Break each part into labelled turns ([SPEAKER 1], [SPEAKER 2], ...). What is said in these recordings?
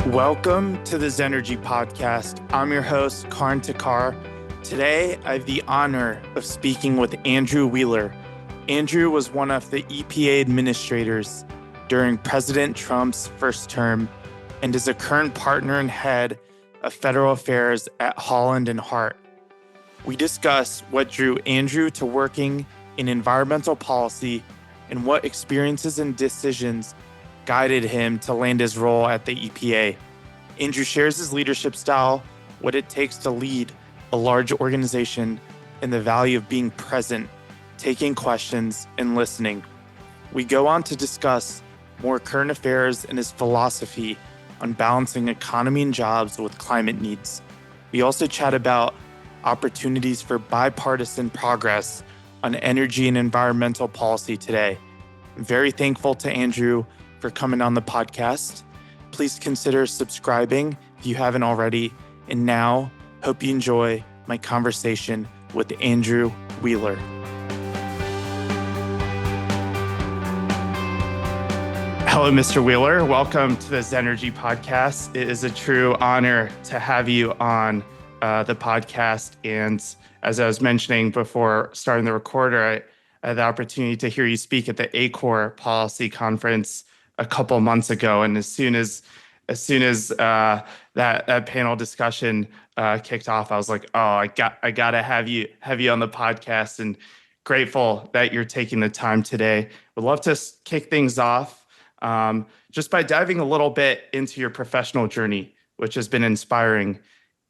[SPEAKER 1] Welcome to the Zenergy Podcast. I'm your host, Karan Takhar. Today, I have the honor of speaking with Andrew Wheeler. Andrew was one of the EPA administrators during President Trump's first term and is a current partner and head of federal affairs at Holland Hart. We discuss what drew Andrew to working in environmental policy and what experiences and decisions guided him to land his role at the EPA. Andrew shares his leadership style, what it takes to lead a large organization, and the value of being present, taking questions, and listening. We go on to discuss more current affairs and his philosophy on balancing economy and jobs with climate needs. We also chat about opportunities for bipartisan progress on energy and environmental policy today. I'm very thankful to Andrew for coming on the podcast. Please consider subscribing if you haven't already. And now, hope you enjoy my conversation with Andrew Wheeler. Hello, Mr. Wheeler. Welcome to the Zenergy Podcast. It is a true honor to have you on the podcast. And as I was mentioning before starting the recorder, I had the opportunity to hear you speak at the ACOR Policy Conference a couple months ago, and as soon as that panel discussion kicked off, I was like, "Oh, I gotta have you on the podcast." And grateful that you're taking the time today. Would love to kick things off just by diving a little bit into your professional journey, which has been inspiring.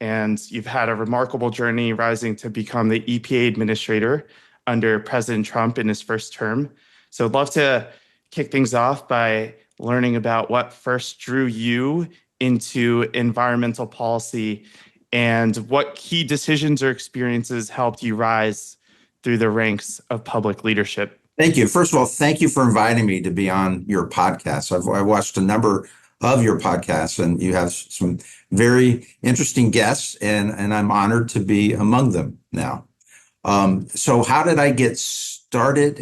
[SPEAKER 1] And you've had a remarkable journey rising to become the EPA administrator under President Trump in his first term. So I'd love to kick things off by learning about what first drew you into environmental policy and what key decisions or experiences helped you rise through the ranks of public leadership.
[SPEAKER 2] Thank you. First of all, thank you for inviting me to be on your podcast. I've watched a number of your podcasts, and you have some very interesting guests, and I'm honored to be among them now. So how did I get started?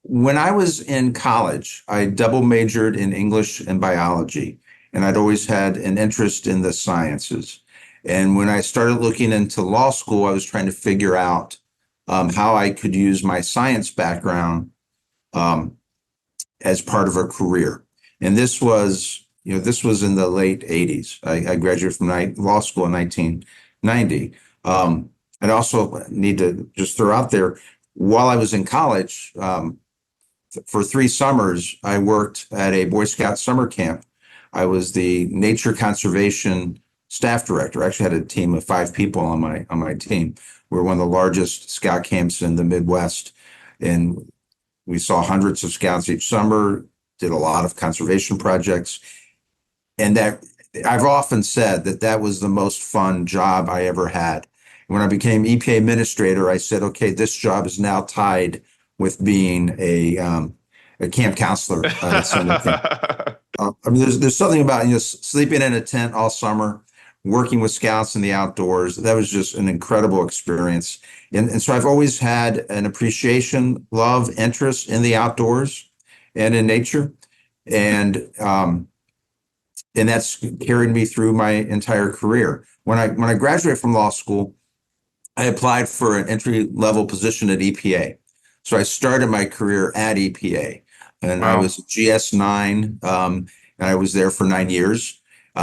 [SPEAKER 2] When I was in college, I double majored in English and biology, and I'd always had an interest in the sciences. And when I started looking into law school, I was trying to figure out how I could use my science background as part of a career. And this was in the late 80s. I graduated from law school in 1990. I'd also need to just throw out there, while I was in college, for 3 summers, I worked at a Boy Scout summer camp. I was the nature conservation staff director. I actually had a team of 5 people on my team. We're one of the largest scout camps in the Midwest, and we saw hundreds of scouts each summer, did a lot of conservation projects. And that I've often said that was the most fun job I ever had. When I became EPA administrator, I said, okay, this job is now tied with being a camp counselor. There's something about sleeping in a tent all summer, working with scouts in the outdoors. That was just an incredible experience. And so I've always had an appreciation, love, interest in the outdoors and in nature. And that's carried me through my entire career. When I graduated from law school, I applied for an entry-level position at EPA. So I started my career at EPA, and wow. I was GS9, and I was there for 9 years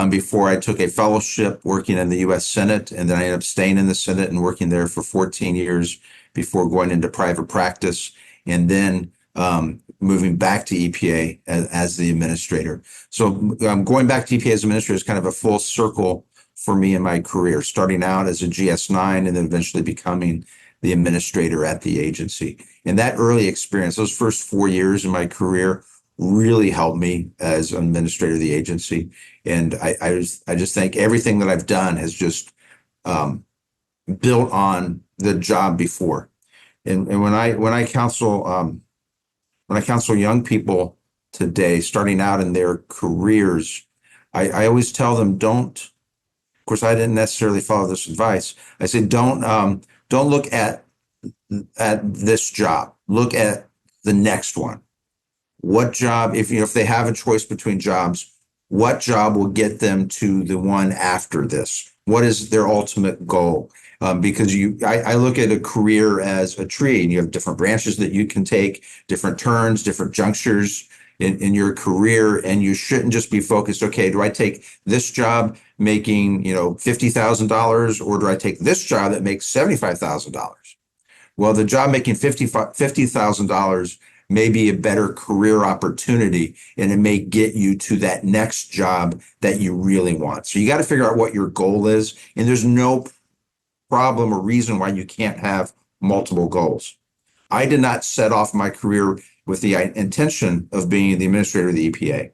[SPEAKER 2] before I took a fellowship working in the U.S. Senate, and then I ended up staying in the Senate and working there for 14 years before going into private practice, and then moving back to EPA as the administrator. So going back to EPA as administrator is kind of a full circle for me in my career, starting out as a GS9 and then eventually becoming the administrator at the agency. And that early experience, those first 4 years in my career, really helped me as an administrator of the agency. And I just think everything that I've done has just built on the job before. And when I counsel young people today starting out in their careers, I always tell them, don't. Of course, I didn't necessarily follow this advice. I said, don't look at this job. Look at the next one. what job, if they have a choice between jobs, what job will get them to the one after this? What is their ultimate goal? Because I look at a career as a tree, and you have different branches that you can take, different turns, different junctures in your career, and you shouldn't just be focused. Okay, do I take this job making $50,000, or do I take this job that makes $75,000? Well, the job making $50,000 may be a better career opportunity, and it may get you to that next job that you really want. So you got to figure out what your goal is, and there's no problem or reason why you can't have multiple goals. I did not set off my career with the intention of being the administrator of the EPA.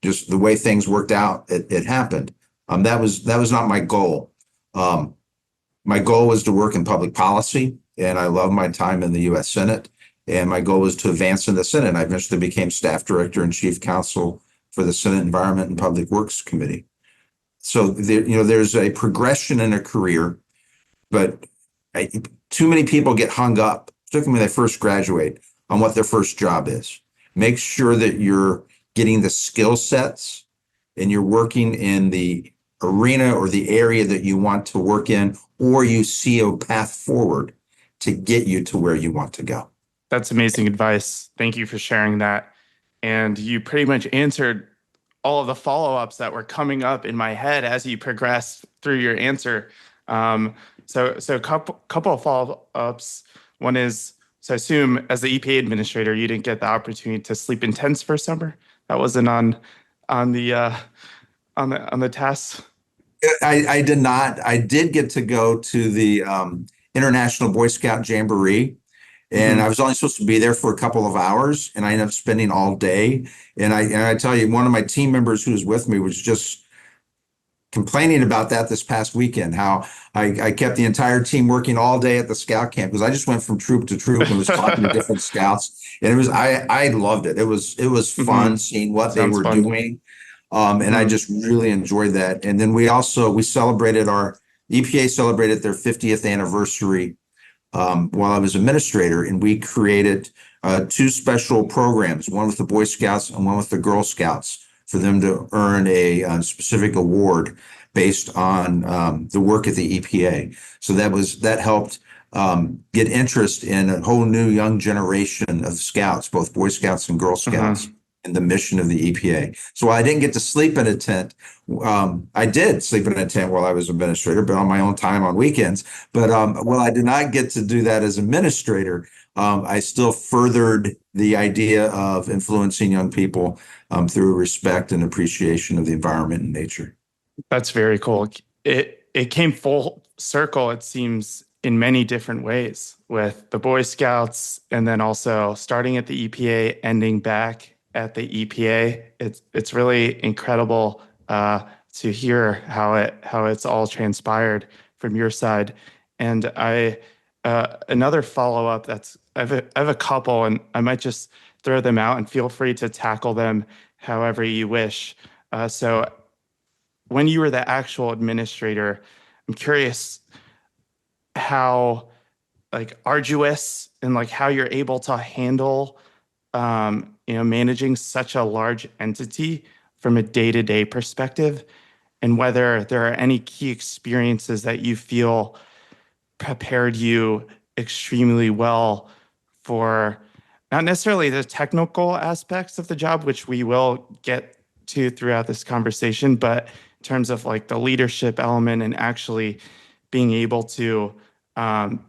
[SPEAKER 2] Just the way things worked out, it happened. That was not my goal. My goal was to work in public policy, and I love my time in the U.S. Senate. And my goal was to advance in the Senate. I eventually became staff director and chief counsel for the Senate Environment and Public Works Committee. So there's a progression in a career, but too many people get hung up, particularly when they first graduate, on what their first job is. Make sure that you're getting the skill sets and you're working in the arena or the area that you want to work in, or you see a path forward to get you to where you want to go.
[SPEAKER 1] That's amazing advice. Thank you for sharing that. And you pretty much answered all of the follow-ups that were coming up in my head as you progressed through your answer. So a couple of follow-ups. One is, so I assume as the EPA administrator, you didn't get the opportunity to sleep in tents for summer. That wasn't on the tasks.
[SPEAKER 2] I did not. I did get to go to the International Boy Scout Jamboree. And I was only supposed to be there for a couple of hours, and I ended up spending all day. And I tell you, one of my team members who was with me was just complaining about that this past weekend, how I kept the entire team working all day at the scout camp, because I just went from troop to troop and was talking to different scouts. And I loved it. It was fun seeing what they were doing. And I just really enjoyed that. And then we celebrated EPA celebrated their 50th anniversary while I was administrator, and we created two special programs, one with the Boy Scouts and one with the Girl Scouts, for them to earn a specific award based on the work at the EPA. So that helped get interest in a whole new young generation of scouts, both Boy Scouts and Girl Scouts, in the mission of the EPA. So while I didn't get to sleep in a tent, I did sleep in a tent while I was administrator, but on my own time on weekends. But while I did not get to do that as administrator, I still furthered the idea of influencing young people through respect and appreciation of the environment and nature.
[SPEAKER 1] That's very cool. It came full circle, it seems, in many different ways, with the Boy Scouts, and then also starting at the EPA, ending back at the EPA. It's really incredible to hear how it's all transpired from your side. And another follow-up I have a couple, and I might just throw them out, and feel free to tackle them however you wish. So when you were the actual administrator, I'm curious how arduous and how you're able to handle managing such a large entity from a day-to-day perspective, and whether there are any key experiences that you feel prepared you extremely well for not necessarily the technical aspects of the job, which we will get to throughout this conversation, but in terms of the leadership element and actually being able to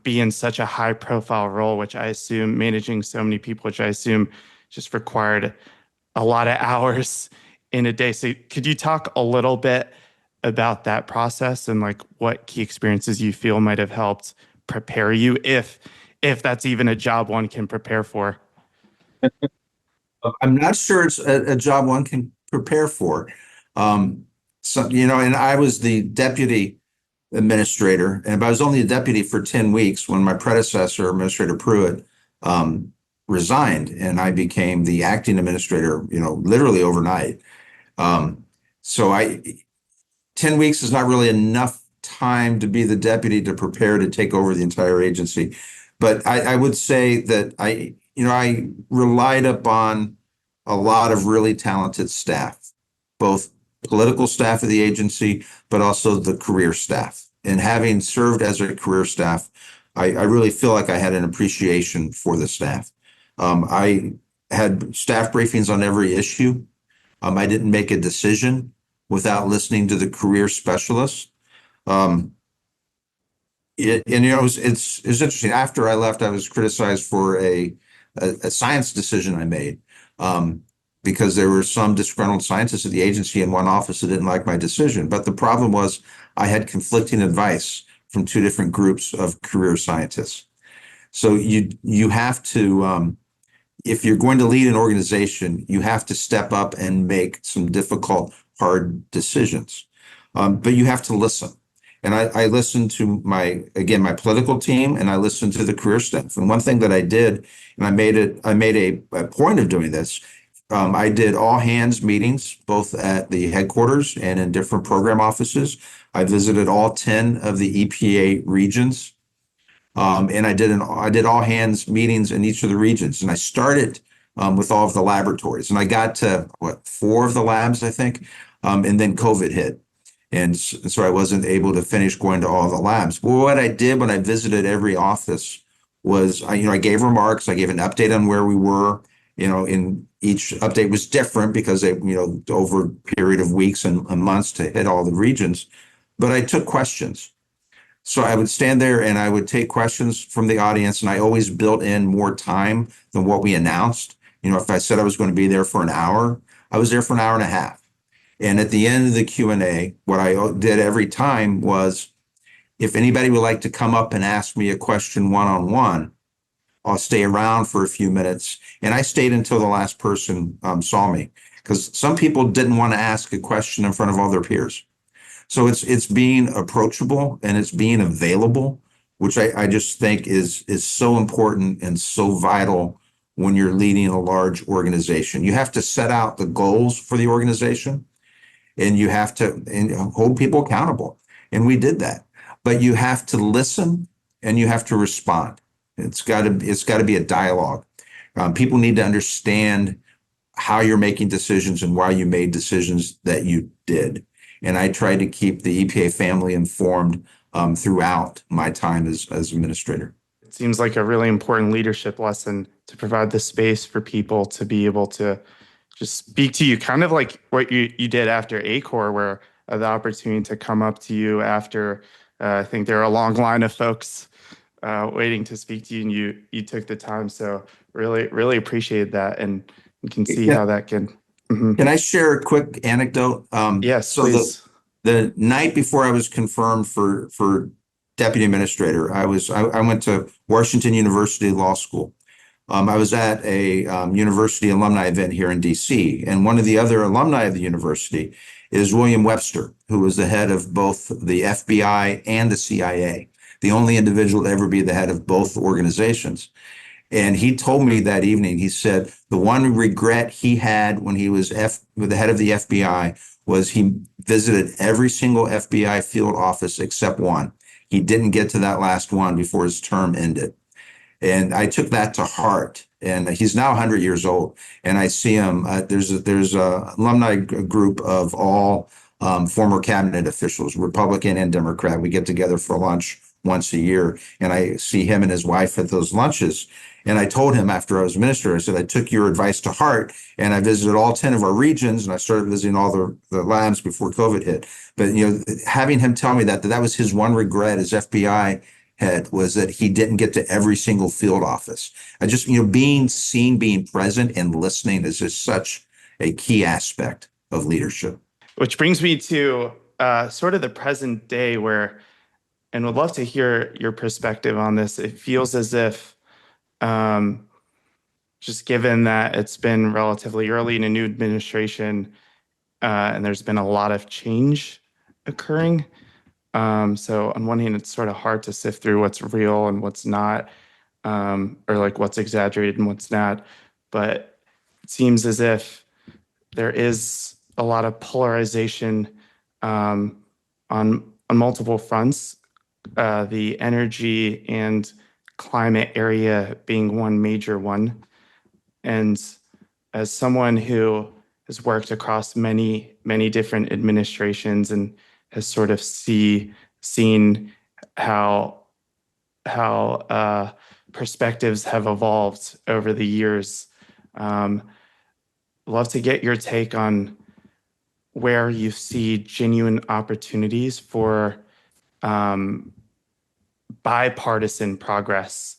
[SPEAKER 1] be in such a high profile role, which I assume managing so many people, which I assume just required a lot of hours in a day. So could you talk a little bit about that process and what key experiences you feel might have helped prepare you, if that's even a job one can prepare for?
[SPEAKER 2] I'm not sure it's a job one can prepare for. And I was the deputy administrator, and I was only a deputy for 10 weeks when my predecessor, Administrator Pruitt, resigned, and I became the acting administrator, literally overnight. So 10 weeks is not really enough time to be the deputy to prepare to take over the entire agency. But I would say that I relied upon a lot of really talented staff, both political staff of the agency, but also the career staff. And having served as a career staff, I really feel like I had an appreciation for the staff. I had staff briefings on every issue. I didn't make a decision without listening to the career specialists. Um, it's interesting. After I left, I was criticized for a science decision I made, because there were some disgruntled scientists at the agency in one office that didn't like my decision. But the problem was I had conflicting advice from two different groups of career scientists. So you have to, if you're going to lead an organization, you have to step up and make some difficult, hard decisions. But you have to listen. And I listened to my political team, and I listened to the career staff. And one thing that I did, and I made a point of doing this. I did all hands meetings, both at the headquarters and in different program offices. I visited all 10 of the EPA regions. And I did all hands meetings in each of the regions. And I started with all of the laboratories, and I got to four of the labs, I think. And then COVID hit. And so I wasn't able to finish going to all the labs. But what I did when I visited every office was, I gave remarks. I gave an update on where we were. In each update was different because they, over a period of weeks and months to hit all the regions. But I took questions. So I would stand there and I would take questions from the audience, and I always built in more time than what we announced. If I said I was going to be there for an hour, I was there for an hour and a half. And at the end of the Q&A, what I did every time was, if anybody would like to come up and ask me a question one-on-one, I'll stay around for a few minutes. And I stayed until the last person saw me, because some people didn't want to ask a question in front of all their peers. So it's being approachable and it's being available, which I just think is so important and so vital when you're leading a large organization. You have to set out the goals for the organization, and you have to hold people accountable. And we did that. But you have to listen and you have to respond. It's got to be a dialogue. People need to understand how you're making decisions and why you made decisions that you did. And I tried to keep the EPA family informed throughout my time as administrator.
[SPEAKER 1] It seems like a really important leadership lesson to provide the space for people to be able to just speak to you, kind of like what you did after ACOR, where the opportunity to come up to you after, I think there are a long line of folks waiting to speak to you, and you took the time. So really, really appreciate that, and you can see how that can. Mm-hmm.
[SPEAKER 2] Can I share a quick anecdote?
[SPEAKER 1] Yes,
[SPEAKER 2] so
[SPEAKER 1] please.
[SPEAKER 2] The night before I was confirmed for deputy administrator, I went to Washington University Law School. I was at a university alumni event here in DC, and one of the other alumni of the university is William Webster, who was the head of both the FBI and the CIA, the only individual to ever be the head of both organizations. And he told me that evening, he said the one regret he had when he was the head of the FBI was he visited every single FBI field office except one. He didn't get to that last one before his term ended. And I took that to heart. And he's now 100 years old. And I see him. There's a alumni group of all former cabinet officials, Republican and Democrat. We get together for lunch once a year. And I see him and his wife at those lunches. And I told him after I was minister, I said, I took your advice to heart, and I visited all 10 of our regions, and I started visiting all the labs before COVID hit. But, having him tell me that was his one regret as FBI head, was that he didn't get to every single field office. I just, being seen, being present and listening is just such a key aspect of leadership.
[SPEAKER 1] Which brings me to sort of the present day and would love to hear your perspective on this. It feels as if, just given that it's been relatively early in a new administration, and there's been a lot of change occurring. So on one hand, it's sort of hard to sift through what's real and what's not, or like what's exaggerated and what's not. But it seems as if there is a lot of polarization on multiple fronts, the energy and climate area being one major one. And as someone who has worked across many, many different administrations and has sort of seen how perspectives have evolved over the years. Love to get your take on where you see genuine opportunities for bipartisan progress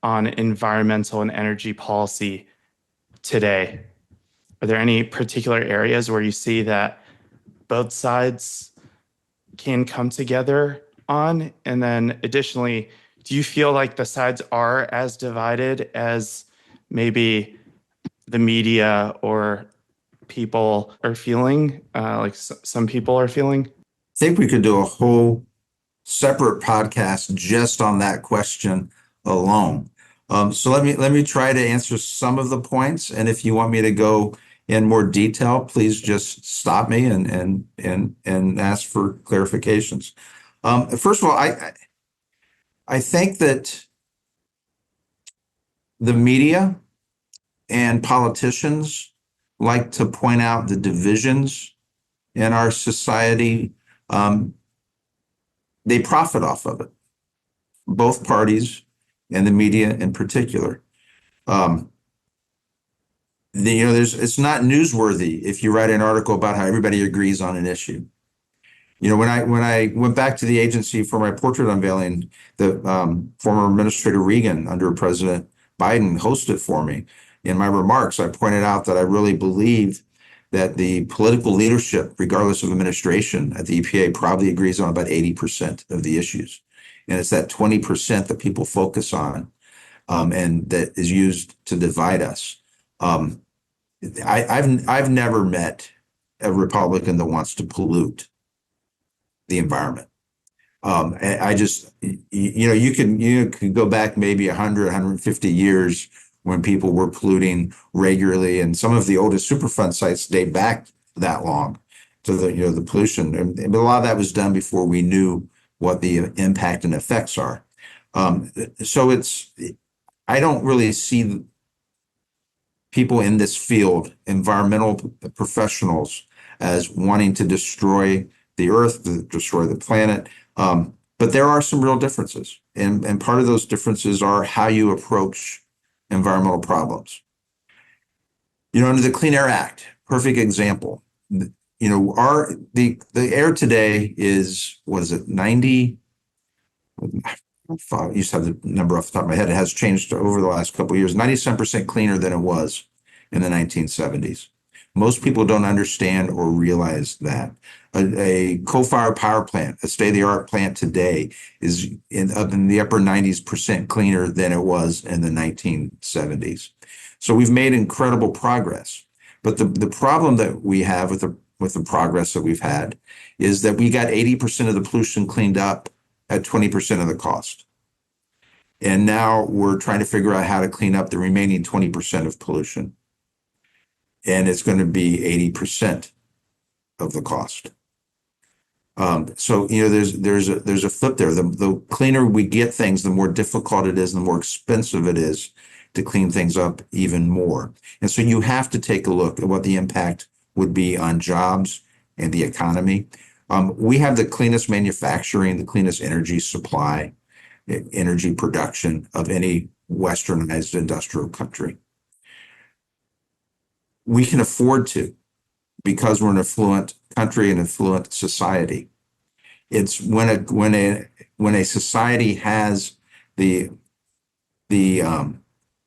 [SPEAKER 1] on environmental and energy policy today. Are there any particular areas where you see that both sides can come together on? And then additionally, do you feel like the sides are as divided as maybe the media or people are feeling, like some people are feeling?
[SPEAKER 2] I think we could do a whole separate podcast just on that question alone. So let me try to answer some of the points, and if you want me to go in more detail, please just stop me and ask for clarifications. First of all, I think that the media and politicians like to point out the divisions in our society. They profit off of it, both parties and the media in particular. It's not newsworthy if you write an article about how everybody agrees on an issue. When I went back to the agency for my portrait unveiling, the former Administrator Reagan under President Biden hosted for me. In my remarks, I pointed out that I really believe that the political leadership, regardless of administration at the EPA, probably agrees on about 80% of the issues. And it's that 20% that people focus on and that is used to divide us. I've never met a Republican that wants to pollute the environment. I just, you can go back maybe 100, 150 years when people were polluting regularly, and some of the oldest Superfund sites date back that long to the pollution. And a lot of that was done before we knew what the impact and effects are. So I don't really see people in this field, environmental professionals, as wanting to destroy the earth, to destroy the planet. But there are some real differences. And part of those differences are how you approach environmental problems. Under the Clean Air Act, perfect example. The air today is, what is it, 90? I used to have the number off the top of my head. It has changed over the last couple of years, 97% cleaner than it was in the 1970s. Most people don't understand or realize that. A coal-fired power plant, a state-of-the-art plant today, is up in the upper 90% cleaner than it was in the 1970s. So we've made incredible progress. But the problem that we have with the progress that we've had is that we got 80% of the pollution cleaned up at 20% of the cost. And now we're trying to figure out how to clean up the remaining 20% of pollution. And it's going to be 80% of the cost. So there's a flip there. The cleaner we get things, the more difficult it is, and the more expensive it is to clean things up even more. And so you have to take a look at what the impact would be on jobs and the economy. We have the cleanest manufacturing, the cleanest energy supply, energy production of any westernized industrial country. We can afford to, because we're an affluent country and affluent society. It's when a society has the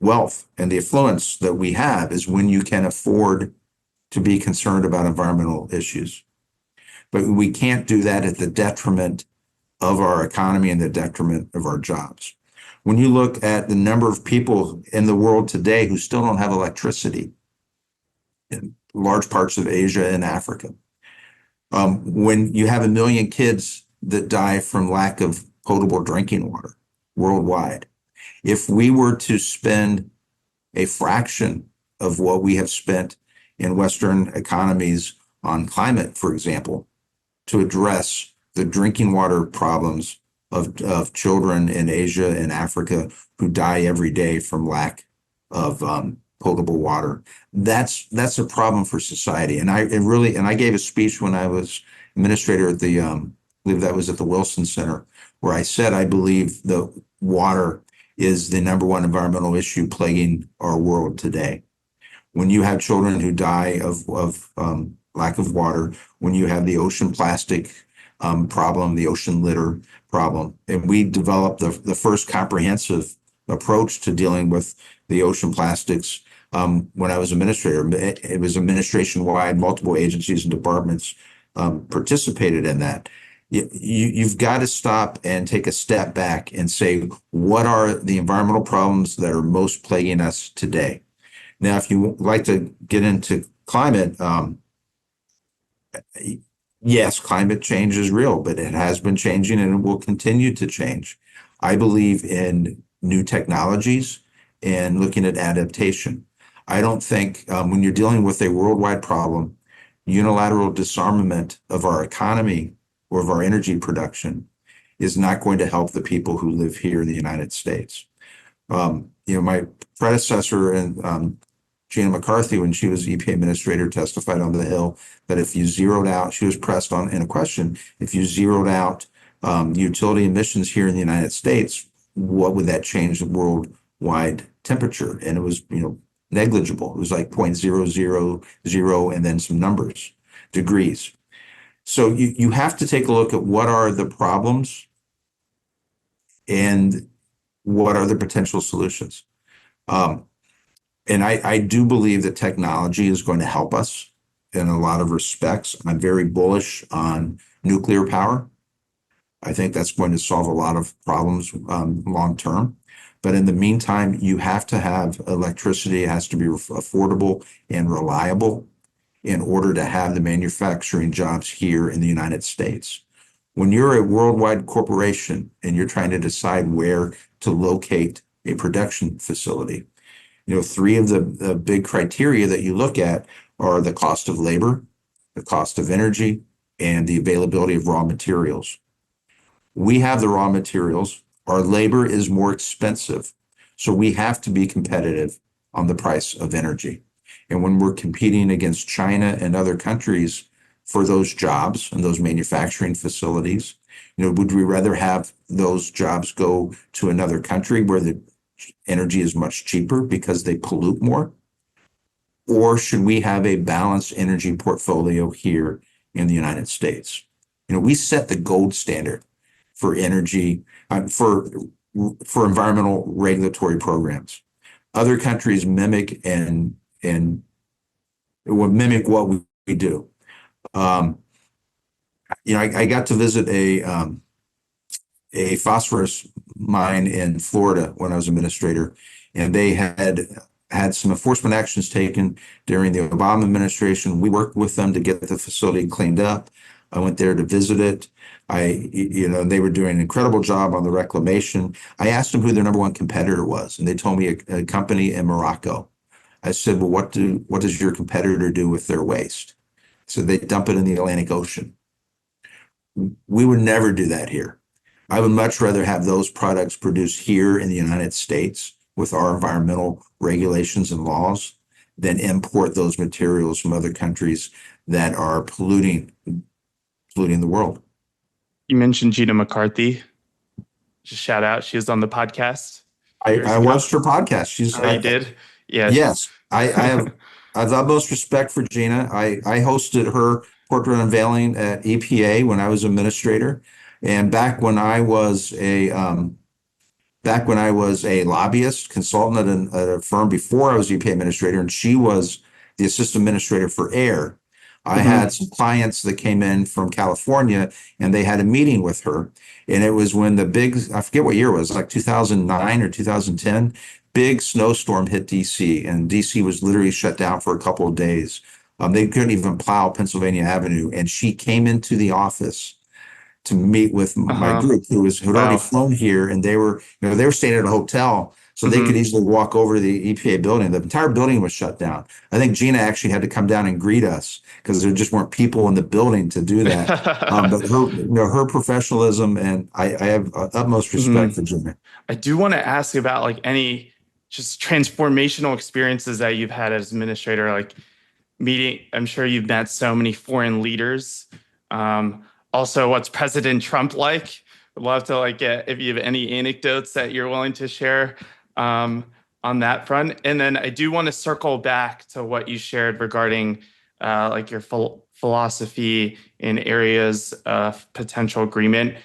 [SPEAKER 2] wealth and the affluence that we have is when you can afford to be concerned about environmental issues. But we can't do that at the detriment of our economy and the detriment of our jobs. When you look at the number of people in the world today who still don't have electricity in large parts of Asia and Africa, when you have 1 million kids that die from lack of potable drinking water worldwide, if we were to spend a fraction of what we have spent in Western economies on climate, for example, to address the drinking water problems of children in Asia and Africa who die every day from lack of potable water. That's a problem for society. And I gave a speech when I was administrator at the I believe that was at the Wilson Center, where I said I believe the water is the number one environmental issue plaguing our world today. When you have children who die of lack of water, when you have the ocean plastic problem, the ocean litter problem, and we developed the first comprehensive approach to dealing with the ocean plastics when I was administrator. It was administration-wide, multiple agencies and departments participated in that. You've got to stop and take a step back and say, what are the environmental problems that are most plaguing us today? Now, if you like to get into climate, yes, climate change is real, but it has been changing and it will continue to change. I believe in new technologies and looking at adaptation. I don't think when you're dealing with a worldwide problem, unilateral disarmament of our economy or of our energy production is not going to help the people who live here in the United States. My predecessor and Gina McCarthy, when she was EPA administrator, testified on the Hill that if you zeroed out, she was pressed on in a question, if you zeroed out utility emissions here in the United States, what would that change the worldwide temperature? And it was, negligible. It was like 0.000 and then some numbers, degrees. So you have to take a look at what are the problems and what are the potential solutions. And I do believe that technology is going to help us in a lot of respects. I'm very bullish on nuclear power. I think that's going to solve a lot of problems long term. But in the meantime, you have to have electricity. It has to be affordable and reliable in order to have the manufacturing jobs here in the United States. When you're a worldwide corporation and you're trying to decide where to locate a production facility, three of the big criteria that you look at are the cost of labor, the cost of energy, and the availability of raw materials. We have the raw materials. Our labor is more expensive, so we have to be competitive on the price of energy. And when we're competing against China and other countries for those jobs and those manufacturing facilities, would we rather have those jobs go to another country where the energy is much cheaper because they pollute more? Or should we have a balanced energy portfolio here in the United States? We set the gold standard for energy, for environmental regulatory programs. Other countries mimic and will mimic what we do. I got to visit a phosphorus mine in Florida when I was administrator, and they had some enforcement actions taken during the Obama administration. We worked with them to get the facility cleaned up. I went there to visit it. They were doing an incredible job on the reclamation. I asked them who their number one competitor was, and they told me a company in Morocco. I said, well, what does your competitor do with their waste? So they dump it in the Atlantic Ocean. We would never do that here. I would much rather have those products produced here in the United States with our environmental regulations and laws than import those materials from other countries that are polluting the world.
[SPEAKER 1] You mentioned Gina McCarthy. Just shout out. She was on the podcast.
[SPEAKER 2] I watched her podcast.
[SPEAKER 1] You did? Yeah.
[SPEAKER 2] Yes. I have the utmost respect for Gina. I hosted her portrait unveiling at EPA when I was administrator. And back when I was a lobbyist consultant at a firm before I was EPA administrator, and she was the assistant administrator for air. I had some clients that came in from California and they had a meeting with her. And it was when I forget what year it was, like 2009 or 2010, big snowstorm hit DC, and DC was literally shut down for a couple of days. They couldn't even plow Pennsylvania Avenue. And she came into the office to meet with my group who'd already flown here, and they were staying at a hotel, so they could easily walk over to the EPA building. The entire building was shut down. I think Gina actually had to come down and greet us because there just weren't people in the building to do that. But her professionalism, and I have utmost respect for Gina.
[SPEAKER 1] I do want to ask about any just transformational experiences that you've had as administrator, like meeting, I'm sure you've met so many foreign leaders. Also, what's President Trump like? I'd love to get if you have any anecdotes that you're willing to share on that front. And then I do want to circle back to what you shared regarding your philosophy in areas of potential agreement,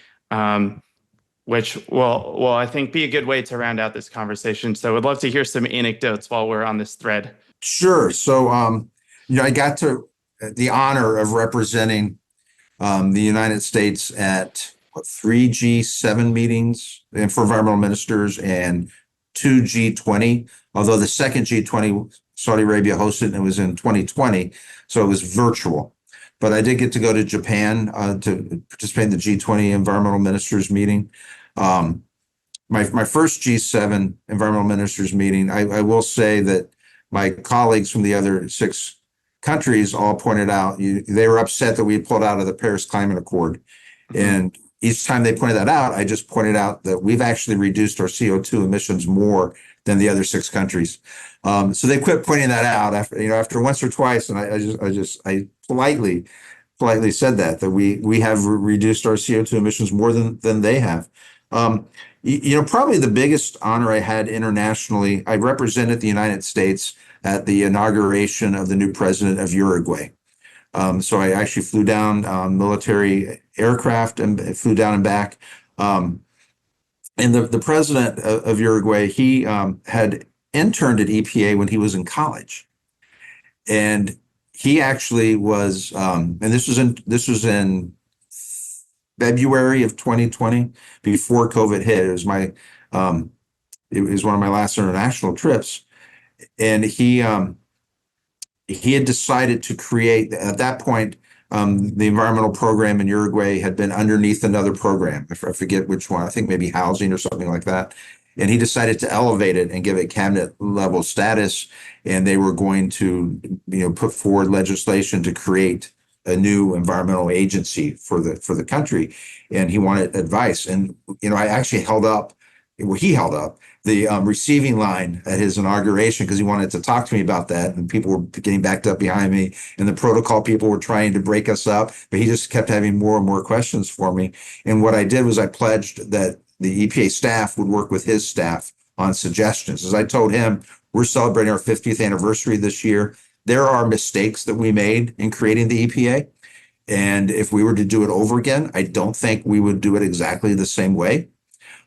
[SPEAKER 1] which will I think be a good way to round out this conversation. So I'd love to hear some anecdotes while we're on this thread.
[SPEAKER 2] Sure. So, I got the honor of representing the United States at three G7 meetings and for environmental ministers and two G20, although the second G20 Saudi Arabia hosted and it was in 2020, so it was virtual. But I did get to go to Japan to participate in the G20 environmental ministers meeting. My first G7 environmental ministers meeting, I will say that my colleagues from the other 6 countries all pointed out they were upset that we had pulled out of the Paris Climate Accord. And each time they pointed that out, I just pointed out that we've actually reduced our CO2 emissions more than the other 6 countries. So they quit pointing that out after once or twice. And I politely said that we have reduced our CO2 emissions more than they have. Probably the biggest honor I had internationally, I represented the United States at the inauguration of the new president of Uruguay. So I actually flew down on military aircraft and flew down and back. And the president of Uruguay, he had interned at EPA when he was in college. And he actually was, and this was in February of 2020, before COVID hit. It was one of my last international trips. And he had decided to create, at that point, the environmental program in Uruguay had been underneath another program. I forget which one, I think maybe housing or something like that. And he decided to elevate it and give it cabinet level status. And they were going to, put forward legislation to create a new environmental agency for the country. And he wanted advice. And, I actually he held up the receiving line at his inauguration because he wanted to talk to me about that. And people were getting backed up behind me, and the protocol people were trying to break us up, but he just kept having more and more questions for me. And what I did was I pledged that the EPA staff would work with his staff on suggestions. As I told him, we're celebrating our 50th anniversary this year. There are mistakes that we made in creating the EPA. And if we were to do it over again, I don't think we would do it exactly the same way.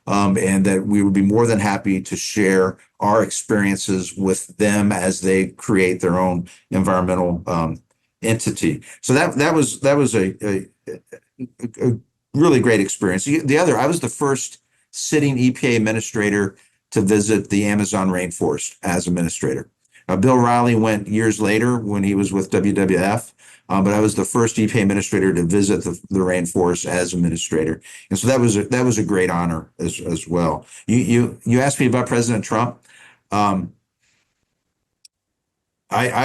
[SPEAKER 2] And that we would be more than happy to share our experiences with them as they create their own environmental entity. So that was a really great experience. I was the first sitting EPA administrator to visit the Amazon rainforest as administrator. Bill Riley went years later when he was with WWF. But I was the first EPA administrator to visit the rainforest as administrator, and so that was a great honor as well. You asked me about President Trump. I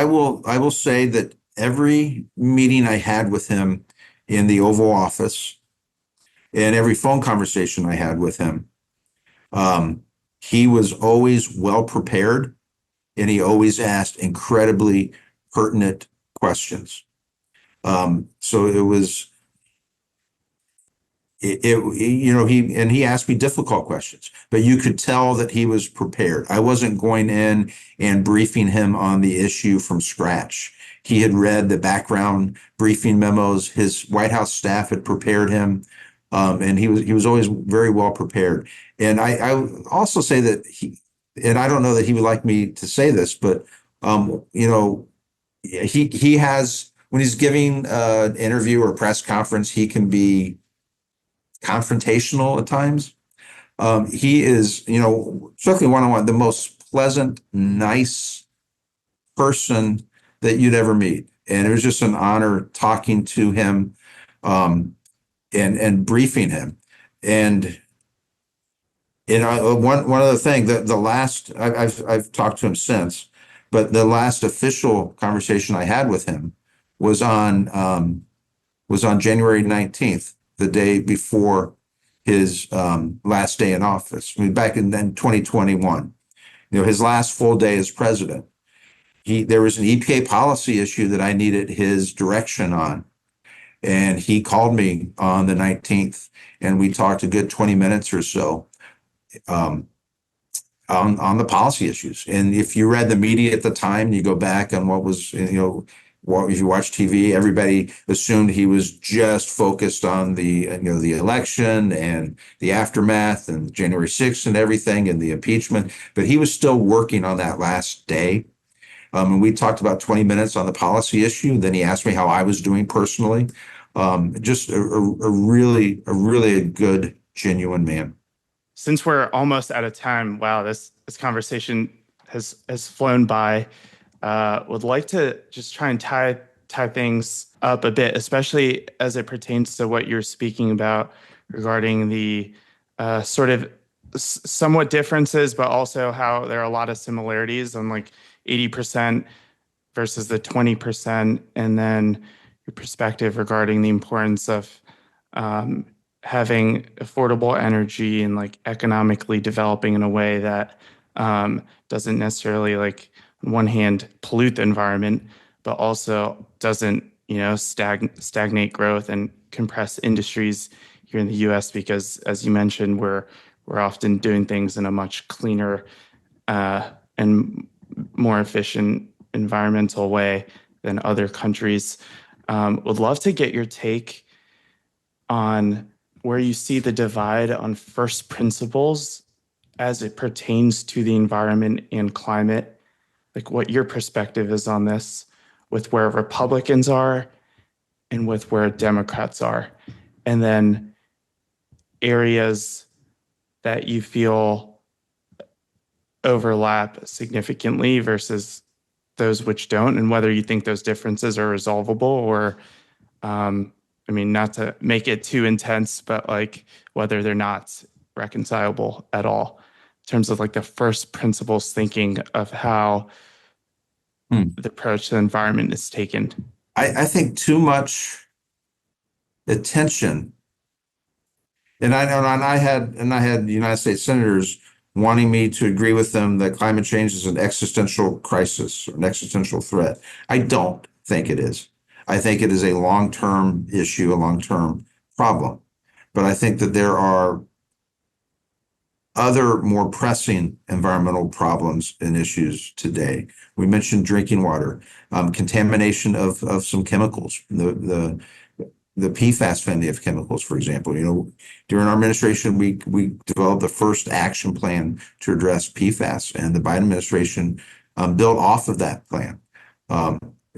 [SPEAKER 2] will say that every meeting I had with him in the Oval Office, and every phone conversation I had with him, he was always well prepared, and he always asked incredibly pertinent questions. So it was, he asked me difficult questions, but you could tell that he was prepared. I wasn't going in and briefing him on the issue from scratch. He had read the background briefing memos. His White House staff had prepared him. And he was always very well prepared. And I also say that and I don't know that he would like me to say this, but, he has, when he's giving an interview or press conference, he can be confrontational at times. He is, certainly one-on-one, the most pleasant, nice person that you'd ever meet. And it was just an honor talking to him and briefing him. And one other thing, the last, I've talked to him since, but the last official conversation I had with him was on January 19th, the day before his last day in office, back in 2021. his last full day as president. There was an EPA policy issue that I needed his direction on. And he called me on the 19th, and we talked a good 20 minutes or so um, on the policy issues. And if you read the media at the time, you go back on what was, if you watch TV, everybody assumed he was just focused on the election and the aftermath and January 6th and everything and the impeachment. But he was still working on that last day. And we talked about 20 minutes on the policy issue. Then he asked me how I was doing personally. Just a really good, genuine man.
[SPEAKER 1] Since we're almost out of time, wow, this conversation has flown by. Would like to just try and tie things up a bit, especially as it pertains to what you're speaking about regarding the sort of somewhat differences, but also how there are a lot of similarities on like 80% versus the 20%, and then your perspective regarding the importance of having affordable energy and like economically developing in a way that doesn't necessarily, like, on one hand, pollute the environment, but also doesn't, stagnate growth and compress industries here in the U.S. Because, as you mentioned, we're often doing things in a much cleaner and more efficient environmental way than other countries. Would love to get your take on where you see the divide on first principles as it pertains to the environment and climate, like what your perspective is on this, with where Republicans are and with where Democrats are, and then areas that you feel overlap significantly versus those which don't, and whether you think those differences are resolvable or, not to make it too intense, but like whether they're not reconcilable at all in terms of like the first principles thinking of how the approach to the environment is taken.
[SPEAKER 2] I think too much attention, and I had United States senators wanting me to agree with them that climate change is an existential crisis or an existential threat. I don't think it is. I think it is a long-term issue, a long-term problem. But I think that there are other more pressing environmental problems and issues today. We mentioned drinking water, contamination of some chemicals, the PFAS family of chemicals, for example. During our administration, we developed the first action plan to address PFAS, and the Biden administration built off of that plan.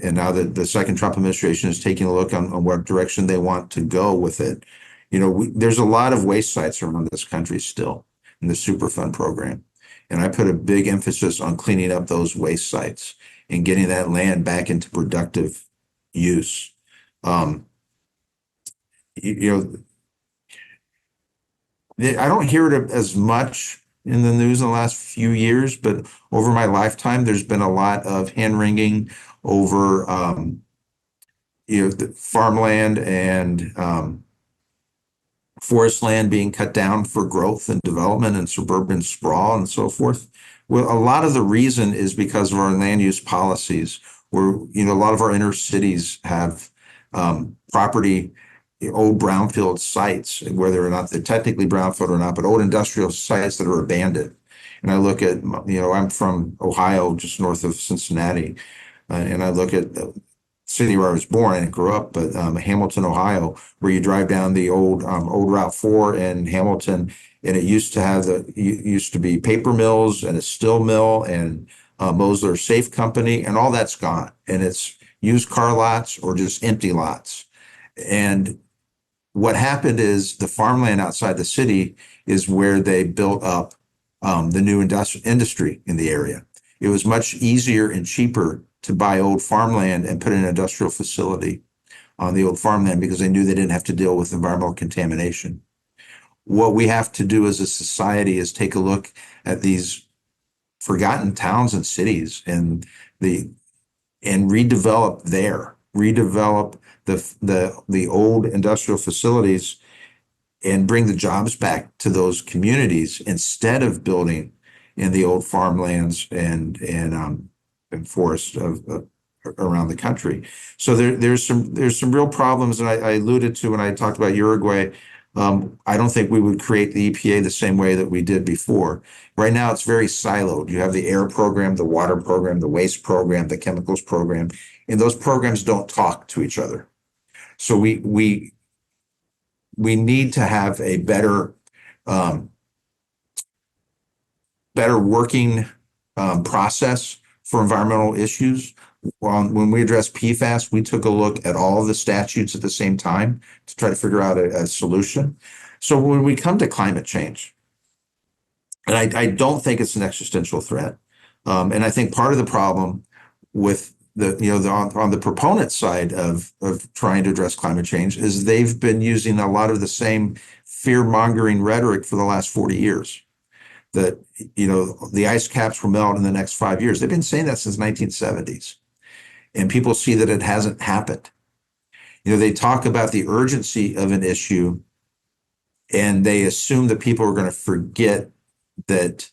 [SPEAKER 2] And now the second Trump administration is taking a look on what direction they want to go with it. There's a lot of waste sites around this country still in the Superfund program. And I put a big emphasis on cleaning up those waste sites and getting that land back into productive use. I don't hear it as much in the news in the last few years, but over my lifetime, there's been a lot of hand-wringing over, the farmland and forest land being cut down for growth and development and suburban sprawl and so forth. Well, a lot of the reason is because of our land use policies, where, a lot of our inner cities have property, old brownfield sites, whether or not they're technically brownfield or not, but old industrial sites that are abandoned. And I look at, I'm from Ohio, just north of Cincinnati, and I look at the city where I was born and grew up, but Hamilton, Ohio, where you drive down the old Route 4 in Hamilton, and it used to be paper mills and a steel mill and Mosler Safe Company, and all that's gone, and it's used car lots or just empty lots. And what happened is the farmland outside the city is where they built up the new industry in the area. It was much easier and cheaper to buy old farmland and put an industrial facility on the old farmland because they knew they didn't have to deal with environmental contamination. What we have to do as a society is take a look at these forgotten towns and cities and redevelop the old industrial facilities and bring the jobs back to those communities instead of building in the old farmlands and forests of around the country. So there's some real problems, and I alluded to when I talked about Uruguay. I don't think we would create the EPA the same way that we did before. Right now, it's very siloed. You have the air program, the water program, the waste program, the chemicals program, and those programs don't talk to each other. So we need to have a better working process for environmental issues. When we addressed PFAS, we took a look at all of the statutes at the same time to try to figure out a solution. So when we come to climate change, and I don't think it's an existential threat, and I think part of the problem with on the proponent side of trying to address climate change is they've been using a lot of the same fear-mongering rhetoric for the last 40 years. That the ice caps will melt in the next 5 years. They've been saying that since 1970s. And people see that it hasn't happened. They talk about the urgency of an issue, and they assume that people are going to forget that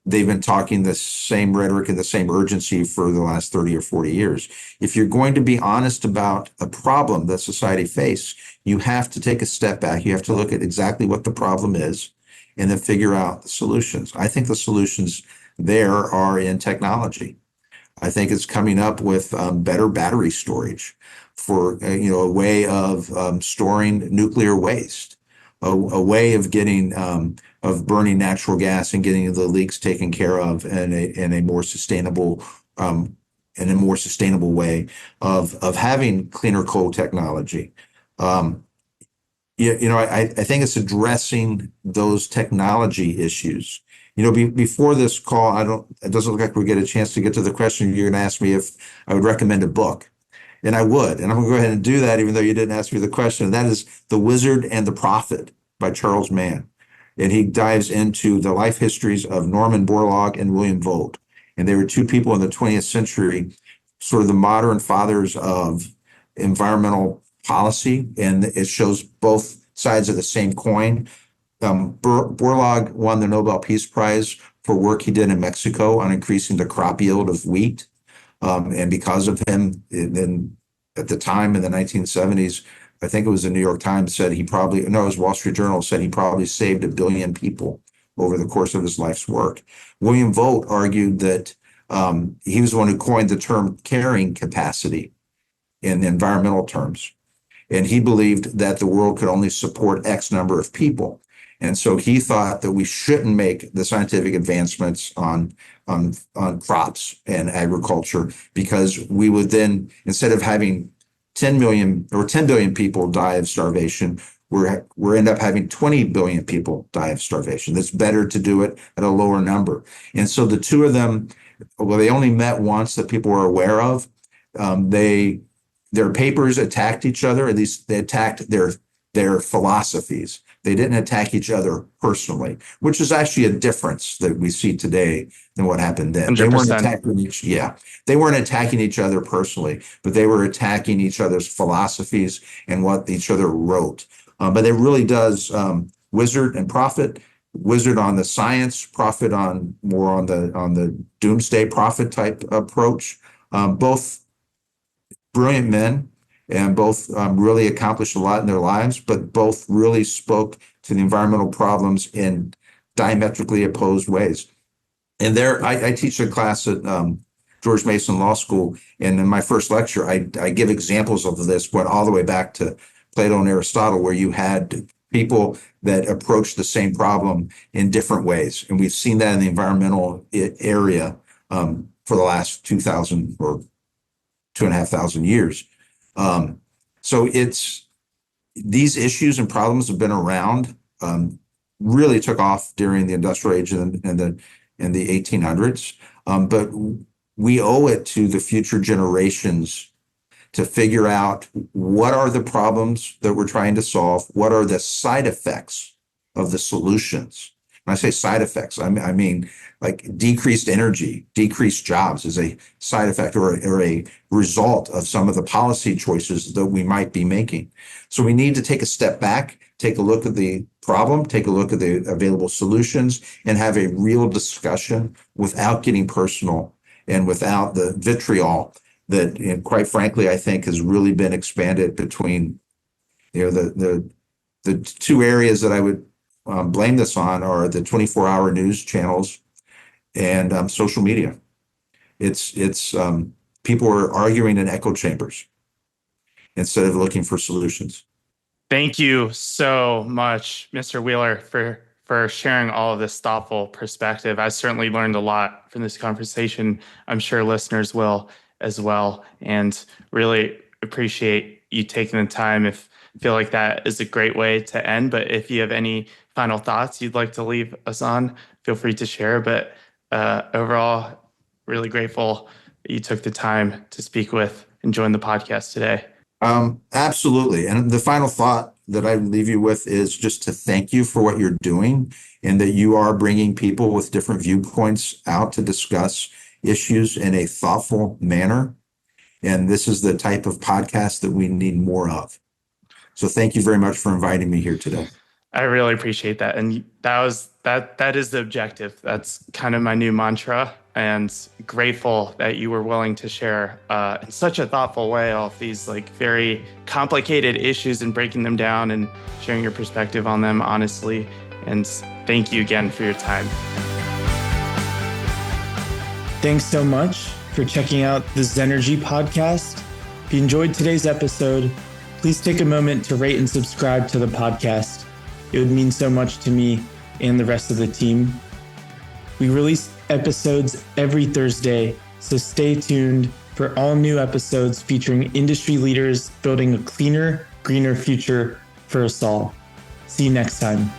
[SPEAKER 2] they've been talking the same rhetoric and the same urgency for the last 30 or 40 years. If you're going to be honest about a problem that society faces, you have to take a step back. You have to look at exactly what the problem is and then figure out the solutions. I think the solutions there are in technology. I think it's coming up with better battery storage for a way of storing nuclear waste, a way of getting of burning natural gas and getting the leaks taken care of in a more sustainable way of having cleaner coal technology. I think it's addressing those technology issues. Before this call, it doesn't look like we get a chance to get to the question. You're going to ask me if I would recommend a book. And I would. And I'm going to go ahead and do that, even though you didn't ask me the question. That is The Wizard and the Prophet by Charles Mann. And he dives into the life histories of Norman Borlaug and William Vogt. And they were two people in the 20th century, sort of the modern fathers of environmental policy. And it shows both sides of the same coin. Borlaug won the Nobel Peace Prize for work he did in Mexico on increasing the crop yield of wheat. And because of him, then at the time in the 1970s, I think it was the New York Times said it was Wall Street Journal said he probably saved 1 billion people over the course of his life's work. William Vogt argued that he was the one who coined the term carrying capacity in environmental terms. And he believed that the world could only support X number of people. And so he thought that we shouldn't make the scientific advancements on crops and agriculture, because we would then, instead of having 10 million or 10 billion people die of starvation, we're end up having 20 billion people die of starvation. It's better to do it at a lower number. And so the two of them, they only met once that people were aware of. Their papers attacked each other. At least they attacked their philosophies. They didn't attack each other personally, which is actually a difference that we see today than what happened then.
[SPEAKER 1] 100%.
[SPEAKER 2] They weren't attacking each other personally, but they were attacking each other's philosophies and what each other wrote. But it really does wizard and prophet. Wizard on the science, prophet on the doomsday prophet type approach. Both brilliant men. And both really accomplished a lot in their lives, but both really spoke to the environmental problems in diametrically opposed ways. And I teach a class at George Mason Law School, and in my first lecture, I give examples of this, went all the way back to Plato and Aristotle, where you had people that approached the same problem in different ways. And we've seen that in the environmental area for the last 2,000 or 2,500 years. So these issues and problems have been around, really took off during the industrial age in the 1800s. But we owe it to the future generations to figure out what are the problems that we're trying to solve, what are the side effects of the solutions. When I say side effects, I mean like decreased energy, decreased jobs is a side effect or a result of some of the policy choices that we might be making. So we need to take a step back, take a look at the problem, take a look at the available solutions, and have a real discussion without getting personal and without the vitriol that, quite frankly, I think has really been expanded between, the two areas that I would blame this on are the 24-hour news channels and social media. It's people are arguing in echo chambers instead of looking for solutions.
[SPEAKER 1] Thank you so much, Mr. Wheeler, for sharing all of this thoughtful perspective. I certainly learned a lot from this conversation. I'm sure listeners will as well, and really appreciate you taking the time. I feel like that is a great way to end, but if you have any final thoughts you'd like to leave us on, feel free to share. But overall, really grateful that you took the time to speak with and join the podcast today.
[SPEAKER 2] Absolutely. And the final thought that I leave you with is just to thank you for what you're doing and that you are bringing people with different viewpoints out to discuss issues in a thoughtful manner. And this is the type of podcast that we need more of. So thank you very much for inviting me here today.
[SPEAKER 1] I really appreciate that. And that is the objective. That's kind of my new mantra, and grateful that you were willing to share in such a thoughtful way all of these like very complicated issues and breaking them down and sharing your perspective on them honestly. And thank you again for your time. Thanks so much for checking out the Zenergy Podcast. If you enjoyed today's episode, please take a moment to rate and subscribe to the podcast. It would mean so much to me and the rest of the team. We release episodes every Thursday, so stay tuned for all new episodes featuring industry leaders building a cleaner, greener future for us all. See you next time.